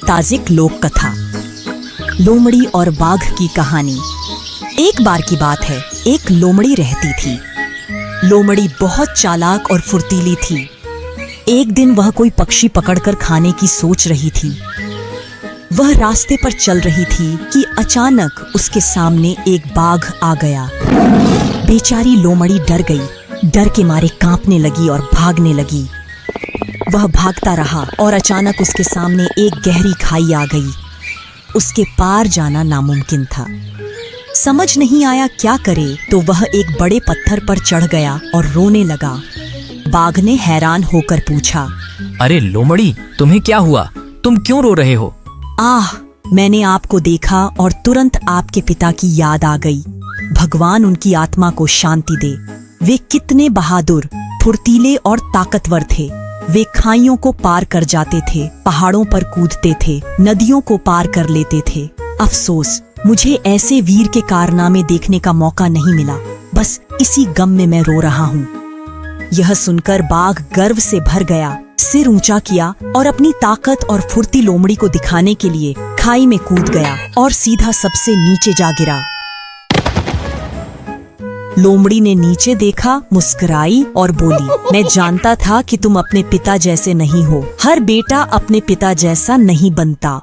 Tajik लोक कथा, लोमड़ी और बाघ की कहानी। एक बार की बात है, एक लोमड़ी रहती थी। लोमड़ी बहुत चालाक और फुर्तीली थी। एक दिन वह कोई पक्षी पकड़कर खाने की सोच रही थी। वह रास्ते पर चल रही थी कि अचानक उसके सामने एक बाघ आ गया। बेचारी लोमड़ी डर गई, डर के मारे कांपने लगी और भागने लगी। वह भागता रहा और अचानक उसके सामने एक गहरी खाई आ गई। उसके पार जाना नामुमकिन था। समझ नहीं आया क्या करे, तो वह एक बड़े पत्थर पर चढ़ गया और रोने लगा। बाघ ने हैरान होकर पूछा, अरे लोमड़ी, तुम्हें क्या हुआ? तुम क्यों रो रहे हो? आह, मैंने आपको देखा और तुरंत आपके पिता की याद आ गई। भगवान उनकी आत्मा को शांति दे। वे कितने बहादुर, फुर्तीले और ताकतवर थे। वे खाइयों को पार कर जाते थे, पहाड़ों पर कूदते थे, नदियों को पार कर लेते थे। अफसोस, मुझे ऐसे वीर के कारनामे देखने का मौका नहीं मिला। बस इसी गम में मैं रो रहा हूँ। यह सुनकर बाघ गर्व से भर गया, सिर ऊंचा किया और अपनी ताकत और फुर्ती लोमड़ी को दिखाने के लिए खाई में कूद गया और सीधा सबसे नीचे जा गिरा। लोमड़ी ने नीचे देखा, मुस्कुराई और बोली, मैं जानता था कि तुम अपने पिता जैसे नहीं हो। हर बेटा अपने पिता जैसा नहीं बनता।